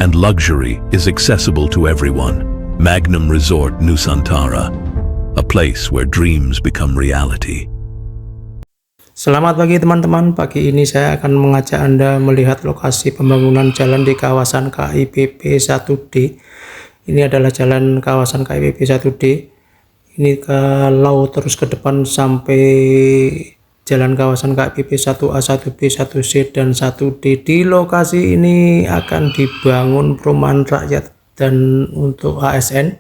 and luxury is accessible to everyone. Magnum Resort Nusantara, a place where dreams become reality. Selamat pagi teman-teman, pagi ini saya akan mengajak Anda melihat lokasi pembangunan jalan di kawasan KIPP 1D. Ini adalah jalan kawasan KIPP 1D. Ini kalau terus ke depan sampai jalan kawasan KIPP 1A, 1B, 1C, dan 1D. Di lokasi ini akan dibangun perumahan rakyat dan untuk ASN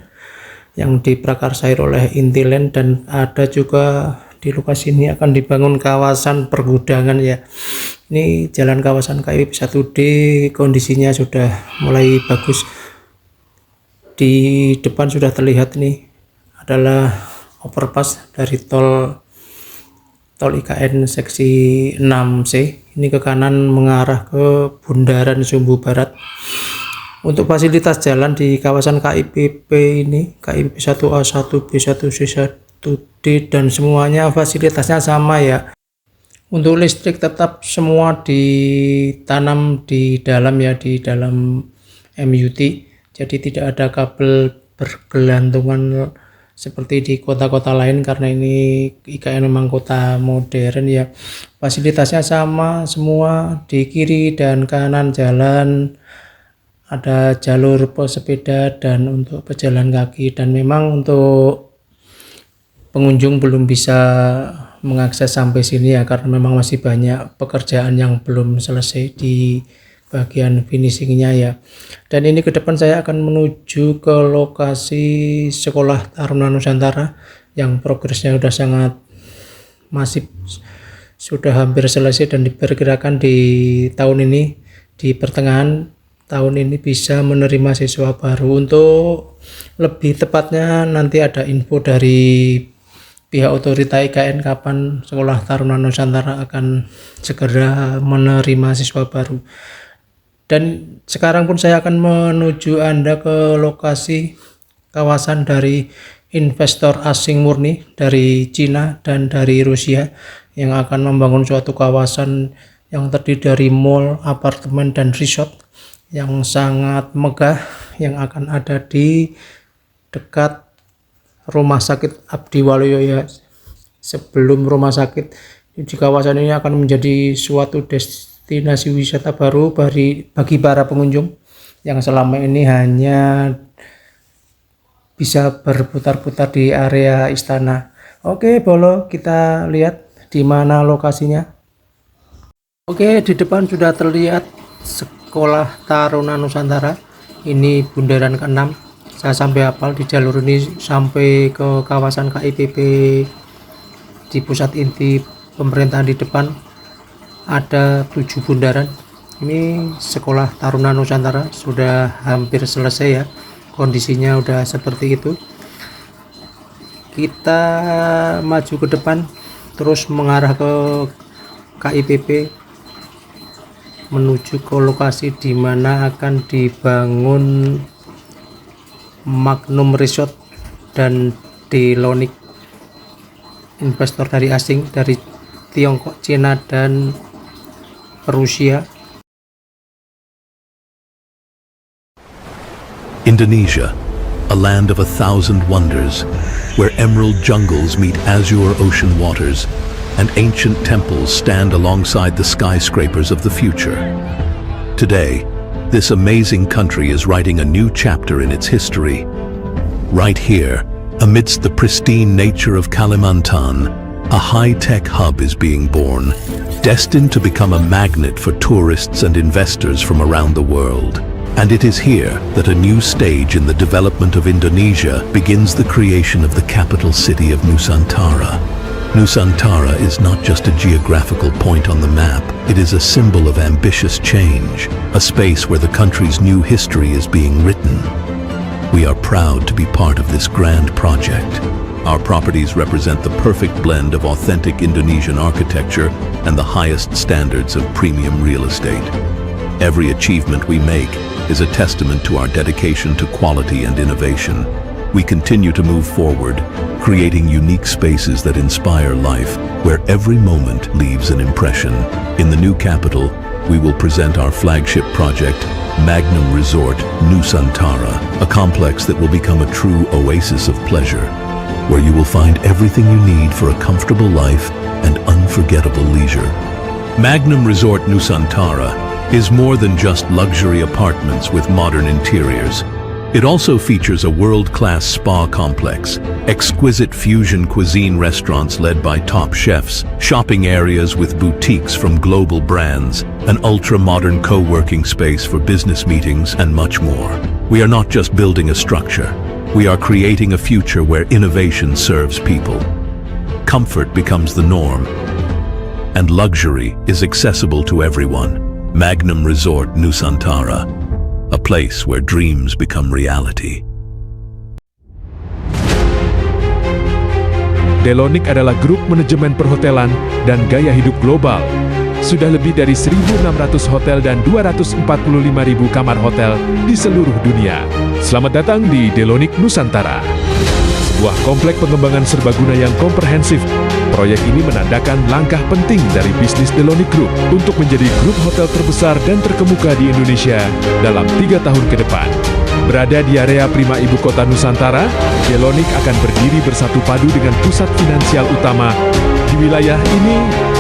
yang diprakarsai oleh Intiland, dan ada juga di lokasi ini akan dibangun kawasan pergudangan ya. Ini jalan kawasan KIPP 1D kondisinya sudah mulai bagus. Di depan sudah terlihat nih adalah overpass dari tol IKN seksi 6C. Ini ke kanan mengarah ke Bundaran Sumbu Barat. Untuk fasilitas jalan di kawasan KIPP ini, KIPP 1A, 1B, 1C, 1D, dan semuanya fasilitasnya sama ya. Untuk listrik tetap semua ditanam di dalam ya, di dalam MUT. Jadi tidak ada kabel bergelantungan seperti di kota-kota lain, karena ini IKN memang kota modern ya. Fasilitasnya sama semua, di kiri dan kanan jalan ada jalur pesepeda dan untuk pejalan kaki, dan memang untuk pengunjung belum bisa mengakses sampai sini ya, karena memang masih banyak pekerjaan yang belum selesai di bagian finishingnya ya. Dan ini ke depan saya akan menuju ke lokasi Sekolah Taruna Nusantara yang progresnya sudah sangat masif, sudah hampir selesai, dan diperkirakan di tahun ini, di pertengahan tahun ini bisa menerima siswa baru. Untuk lebih tepatnya nanti ada info dari pihak otorita IKN kapan Sekolah Taruna Nusantara akan segera menerima siswa baru. Dan sekarang pun saya akan menuju Anda ke lokasi kawasan dari investor asing murni dari Cina dan dari Rusia yang akan membangun suatu kawasan yang terdiri dari mall, apartemen, dan resort yang sangat megah yang akan ada di dekat Rumah Sakit Abdi Waluyo ya. Sebelum rumah sakit, di kawasan ini akan menjadi suatu destinasi wisata baru bagi para pengunjung yang selama ini hanya bisa berputar-putar di area istana. Oke, Bolo, kita lihat di mana lokasinya. Oke, di depan sudah terlihat Sekolah Taruna Nusantara. Ini bundaran ke-6. Saya sampai hafal di jalur ini sampai ke kawasan KIPP di pusat inti pemerintahan. Di depan ada 7 bundaran. Ini Sekolah Taruna Nusantara sudah hampir selesai ya. Kondisinya udah seperti itu. Kita maju ke depan terus mengarah ke KIPP menuju ke lokasi di mana akan dibangun Magnum Resort dan Delonic, investor dari asing dari Tiongkok, Cina, dan Rusia. Indonesia, a land of 1,000 wonders, where emerald jungles meet azure ocean waters, and ancient temples stand alongside the skyscrapers of the future. Today, this amazing country is writing a new chapter in its history. Right here, amidst the pristine nature of Kalimantan, a high-tech hub is being born, destined to become a magnet for tourists and investors from around the world. And it is here that a new stage in the development of Indonesia begins the creation of the capital city of Nusantara. Nusantara is not just a geographical point on the map, it is a symbol of ambitious change, a space where the country's new history is being written. We are proud to be part of this grand project. Our properties represent the perfect blend of authentic Indonesian architecture and the highest standards of premium real estate. Every achievement we make is a testament to our dedication to quality and innovation. We continue to move forward, creating unique spaces that inspire life, where every moment leaves an impression. In the new capital, we will present our flagship project, Magnum Resort Nusantara, a complex that will become a true oasis of pleasure, where you will find everything you need for a comfortable life and unforgettable leisure. Magnum Resort Nusantara is more than just luxury apartments with modern interiors. It also features a world-class spa complex, exquisite fusion cuisine restaurants led by top chefs, shopping areas with boutiques from global brands, an ultra-modern co-working space for business meetings, and much more. We are not just building a structure. We are creating a future where innovation serves people. Comfort becomes the norm, and luxury is accessible to everyone. Magnum Resort Nusantara, a place where dreams become reality. Delonic adalah grup manajemen perhotelan dan gaya hidup global. Sudah lebih dari 1.600 hotel dan 245.000 kamar hotel di seluruh dunia. Selamat datang di Delonic Nusantara, sebuah komplek pengembangan serbaguna yang komprehensif. Proyek ini menandakan langkah penting dari bisnis Delonic Group untuk menjadi grup hotel terbesar dan terkemuka di Indonesia dalam 3 tahun ke depan. Berada di area prima ibu kota Nusantara, Delonic akan berdiri bersatu padu dengan pusat finansial utama. Di wilayah ini,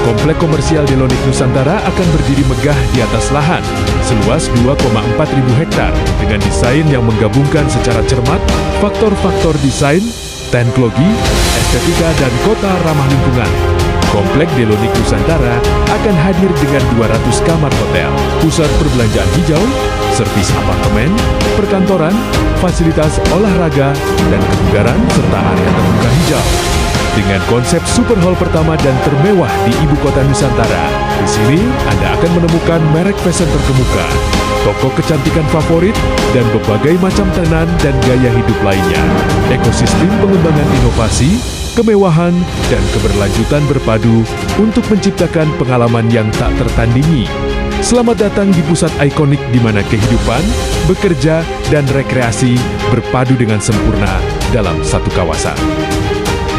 komplek komersial Delonic Nusantara akan berdiri megah di atas lahan seluas 2,4 ribu hektar dengan desain yang menggabungkan secara cermat faktor-faktor desain, teknologi, estetika, dan kota ramah lingkungan. Komplek Delonic Nusantara akan hadir dengan 200 kamar hotel, pusat perbelanjaan hijau, servis apartemen, perkantoran, fasilitas olahraga, dan kebugaran, serta area terbuka hijau. Dengan konsep super hall pertama dan termewah di ibu kota Nusantara, di sini Anda akan menemukan merek fashion terkemuka, toko kecantikan favorit, dan berbagai macam tenan dan gaya hidup lainnya. Ekosistem pengembangan inovasi, kemewahan, dan keberlanjutan berpadu untuk menciptakan pengalaman yang tak tertandingi. Selamat datang di pusat ikonik di mana kehidupan, bekerja, dan rekreasi berpadu dengan sempurna dalam satu kawasan.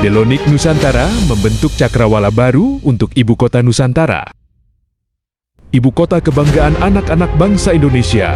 Delonic Nusantara membentuk cakrawala baru untuk ibu kota Nusantara. Ibu kota kebanggaan anak-anak bangsa Indonesia,